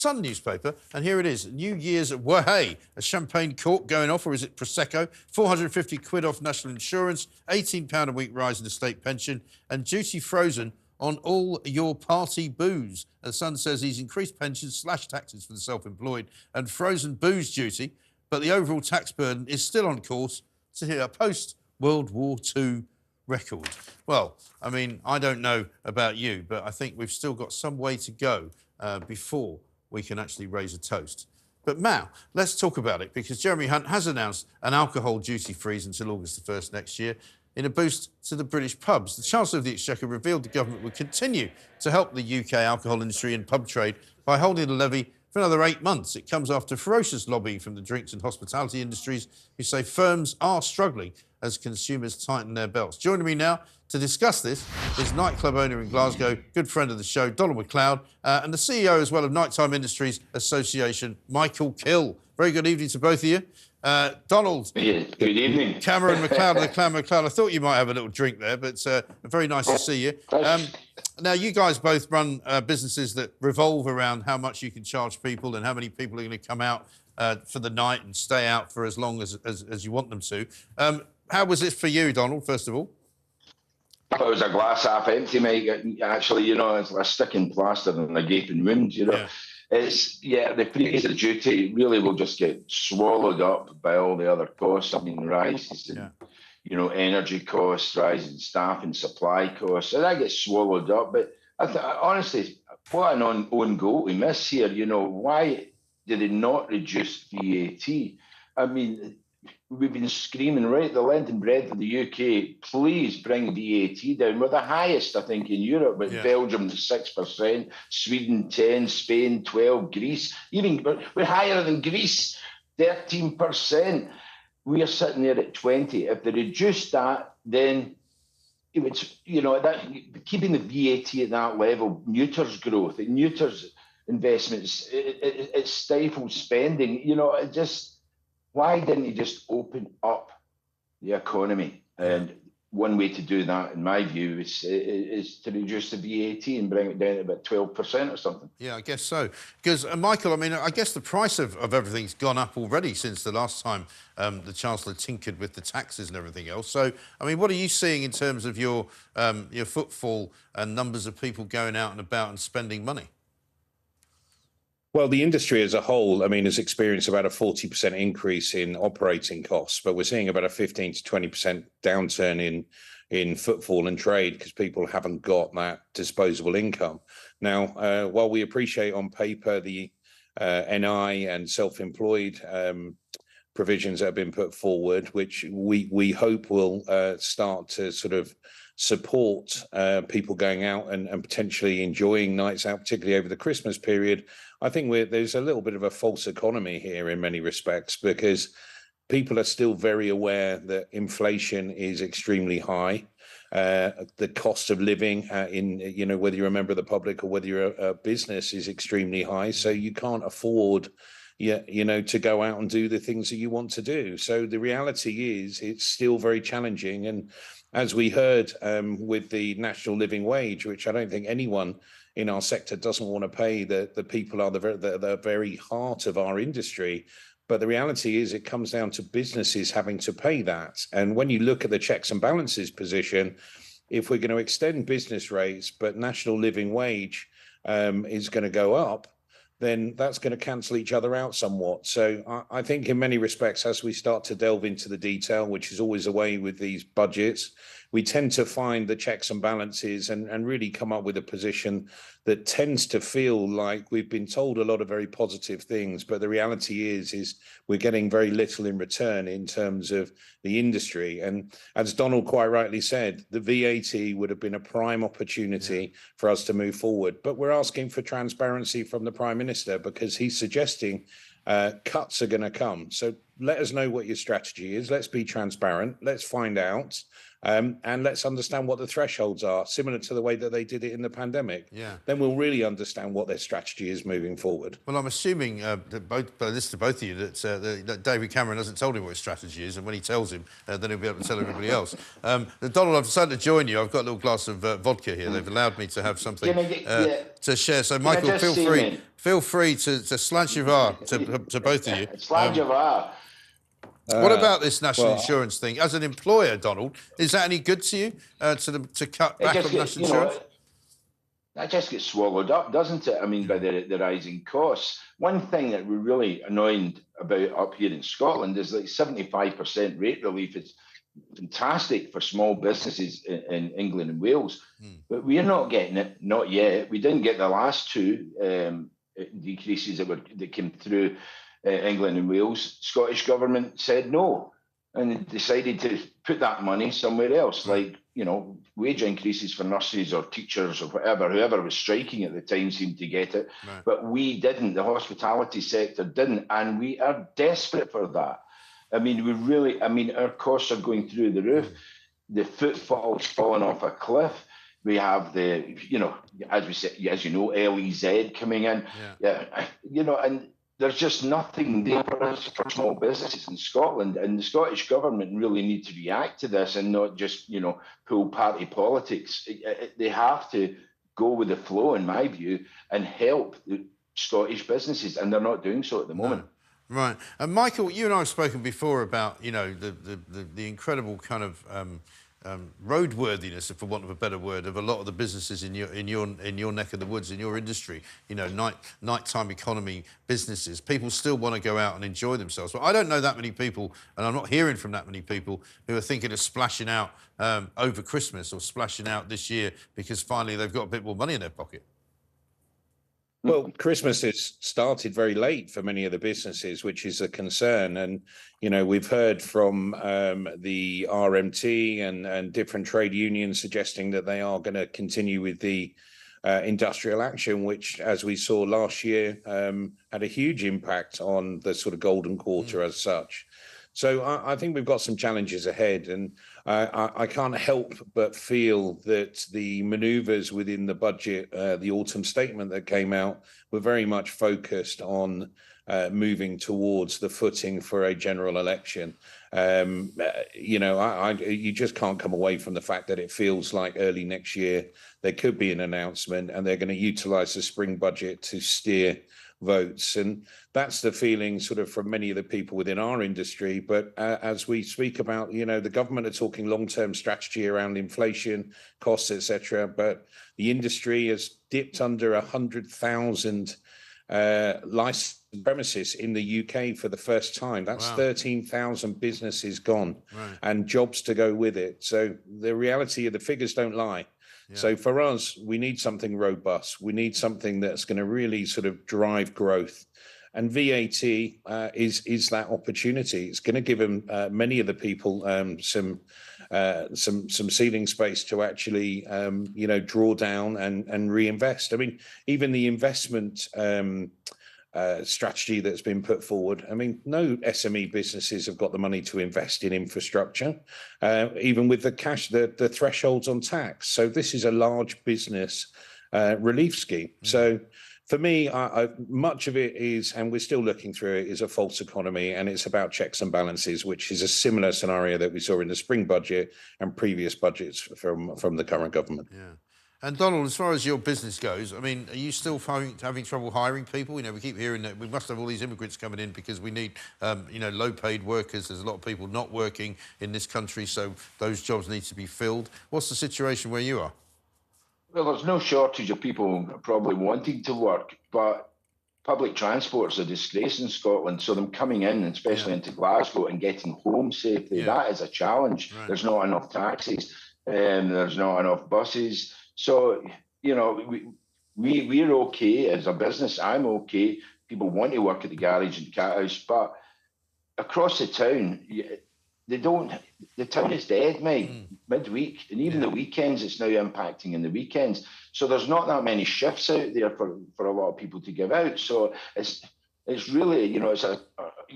Sun newspaper, and here it is. New Year's at Wahey, a champagne cork going off, or is it Prosecco? 450 quid off national insurance, £18 a week rise in the state pension, and duty frozen on all your party booze. The Sun says he's increased pensions, slashed taxes for the self-employed, and frozen booze duty, but the overall tax burden is still on course to hit a post-World War II record. Well, I mean, I don't know about you, but I think we've still got some way to go before we can actually raise a toast. But now, let's talk about it, because Jeremy Hunt has announced an alcohol duty freeze until August the 1st next year in a boost to the British pubs. The Chancellor of the Exchequer revealed the government would continue to help the UK alcohol industry and pub trade by holding the levy for another 8 months. It comes after ferocious lobbying from the drinks and hospitality industries, who say firms are struggling as consumers tighten their belts. Joining me now to discuss this is nightclub owner in Glasgow, good friend of the show, Donald MacLeod, and the CEO as well of Nighttime Industries Association, Michael Kill. Very good evening to both of you. Donald. Good evening. Cameron MacLeod of the Clan MacLeod. I thought you might have a little drink there, but very nice to see you. Now, you guys both run businesses that revolve around how much you can charge people and how many people are going to come out for the night and stay out for as long as you want them to. How was it for you, Donald, first of all? It was a glass half empty, mate. Actually, you know, it's like sticking plaster in a gaping wound, you know. Yeah. The freeze of duty really will just get swallowed up by all the other costs. I mean, rises in, you know, energy costs, rising staff and supply costs, so that gets swallowed up. But honestly, what an own goal we miss here. You know, why did they not reduce VAT? I mean, we've been screaming right the length and breadth of the UK, please bring VAT down. We're the highest, I think, in Europe, but Belgium 6%, Sweden 10%, Spain 12%, Greece, even we're higher than Greece, 13%. We are sitting there at 20%. If they reduce that, then it would, you know, that keeping the VAT at that level neuters growth, it neuters investments, it stifles spending. You know, it just. Why didn't he just open up the economy? And one way to do that, in my view, is to reduce the VAT and bring it down to about 12% or something. Yeah, I guess so. Because, Michael, I mean, I guess the price of everything's gone up already since the last time the Chancellor tinkered with the taxes and everything else. So, I mean, what are you seeing in terms of your footfall and numbers of people going out and about and spending money? Well, the industry as a whole, I mean, has experienced about a 40% increase in operating costs, but we're seeing about a 15 to 20% downturn in footfall and trade because people haven't got that disposable income. Now, while we appreciate on paper the NI and self-employed provisions that have been put forward, which we hope will start to sort of support people going out and potentially enjoying nights out, particularly over the Christmas period, I think there's a little bit of a false economy here in many respects, because people are still very aware that inflation is extremely high. The cost of living in, you know, whether you're a member of the public or whether you're a business, is extremely high. So you can't afford, you know, to go out and do the things that you want to do. So the reality is it's still very challenging. And as we heard with the national living wage, which I don't think anyone in our sector doesn't want to pay, the people are the very heart of our industry. But the reality is it comes down to businesses having to pay that. And when you look at the checks and balances position, if we're going to extend business rates, but national living wage is going to go up, then that's going to cancel each other out somewhat. So I think in many respects, as we start to delve into the detail, which is always the way with these budgets, we tend to find the checks and balances and really come up with a position that tends to feel like we've been told a lot of very positive things, but the reality is we're getting very little in return in terms of the industry. And as Donald quite rightly said, the VAT would have been a prime opportunity for us to move forward. But we're asking for transparency from the Prime Minister, because he's suggesting cuts are going to come. So let us know what your strategy is. Let's be transparent. Let's find out. And let's understand what the thresholds are, similar to the way that they did it in the pandemic. Yeah. Then we'll really understand what their strategy is moving forward. Well, I'm assuming, this to both of you, that David Cameron hasn't told him what his strategy is, and when he tells him, then he'll be able to tell everybody else. Donald, I've decided to join you. I've got a little glass of vodka here. They've allowed me to have something to share. So, Michael, feel free to slanchivar to both of you. Slanchivar. What about this national insurance thing? As an employer, Donald, is that any good to you to cut back on national insurance? That just gets swallowed up, doesn't it? I mean, by the rising costs. One thing that we're really annoyed about up here in Scotland is like 75% rate relief is fantastic for small businesses in England and Wales, but we're not getting it, not yet. We didn't get the last two decreases that came through England and Wales. Scottish government said no and decided to put that money somewhere else, like, wage increases for nurses or teachers or whoever was striking at the time seemed to get it. Right. But we didn't, the hospitality sector didn't, and we are desperate for that. I mean, our costs are going through the roof. The footfall's fallen off a cliff. We have the, as we said, as you know, LEZ coming in, and there's just nothing there for us for small businesses in Scotland, and the Scottish government really need to react to this and not just, pull party politics. They have to go with the flow, in my view, and help the Scottish businesses, and they're not doing so at the moment. Right. And Michael, you and I have spoken before about, the incredible kind of roadworthiness, for want of a better word, of a lot of the businesses in your neck of the woods, in your industry. Nighttime economy businesses. People still want to go out and enjoy themselves. But I don't know that many people, and I'm not hearing from that many people who are thinking of splashing out over Christmas or splashing out this year because finally they've got a bit more money in their pocket. Well, Christmas has started very late for many of the businesses, which is a concern. And, we've heard from the RMT and different trade unions suggesting that they are going to continue with the industrial action, which, as we saw last year, had a huge impact on the sort of golden quarter as such. So I think we've got some challenges ahead, and I can't help but feel that the manoeuvres within the budget, the autumn statement that came out, were very much focused on moving towards the footing for a general election. You just can't come away from the fact that it feels like early next year there could be an announcement, and they're going to utilise the spring budget to steer votes. And that's the feeling sort of from many of the people within our industry. But as we speak about, the government are talking long-term strategy around inflation, costs, etc. But the industry has dipped under 100,000 licensed premises in the UK for the first time. That's 13,000 businesses gone, and jobs to go with it. So the reality of the figures don't lie. So for us, we need something robust. We need something that's going to really sort of drive growth. And VAT is that opportunity. It's going to give them, many of the people, some ceiling space to actually, draw down and reinvest. I mean, even the investment strategy that's been put forward. I mean, no SME businesses have got the money to invest in infrastructure, even with the cash, the thresholds on tax. So this is a large business relief scheme. So for me, much of it is, and we're still looking through it, is a false economy, and it's about checks and balances, which is a similar scenario that we saw in the spring budget and previous budgets from the current government. Yeah. And Donald, as far as your business goes, I mean, are you still having trouble hiring people? We keep hearing that we must have all these immigrants coming in because we need, low-paid workers. There's a lot of people not working in this country, so those jobs need to be filled. What's the situation where you are? Well, there's no shortage of people probably wanting to work, but public transport's a disgrace in Scotland. So them coming in, especially into Glasgow, and getting home safely, that is a challenge. Right. There's not enough taxis, there's not enough buses. So, we're okay as a business. I'm okay. People want to work at the garage and cat house, but across the town, the town is dead, mate, midweek. And even the weekends, it's now impacting in the weekends. So there's not that many shifts out there for a lot of people to give out. So it's really, it's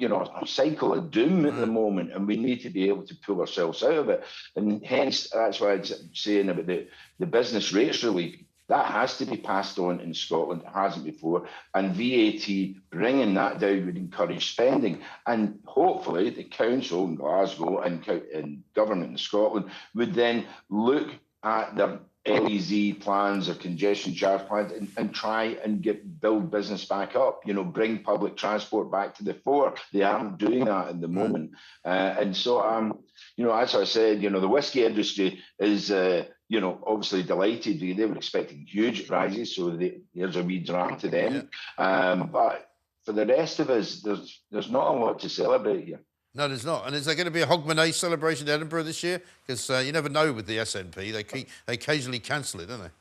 a cycle of doom at the moment, and we need to be able to pull ourselves out of it. And hence, that's why I'm saying about the business rates relief. That has to be passed on in Scotland. It hasn't before. And VAT, bringing that down would encourage spending. And hopefully the council in Glasgow and government in Scotland would then look at their LEZ plans or congestion charge plans and try and build business back up, bring public transport back to the fore. They aren't doing that at the moment. And so, as I said, the whiskey industry is, obviously delighted. They were expecting huge rises, so there's a wee dram to them. But for the rest of us, there's not a lot to celebrate here. No, there's not. And is there going to be a Hogmanay celebration in Edinburgh this year? Because you never know with the SNP. They occasionally cancel it, don't they?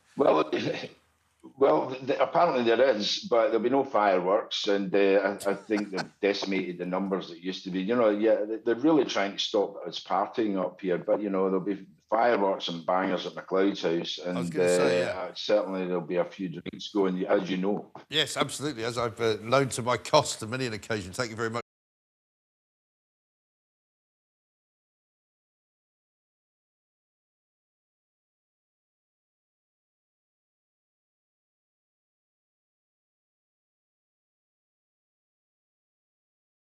Well, apparently there is, but there'll be no fireworks, and I think they've decimated the numbers that used to be. They're really trying to stop us partying up here, but there'll be fireworks and bangers at MacLeod's house, and I was going to say, certainly there'll be a few drinks going, as you know. Yes, absolutely, as I've known to my cost on many an occasion. Thank you very much.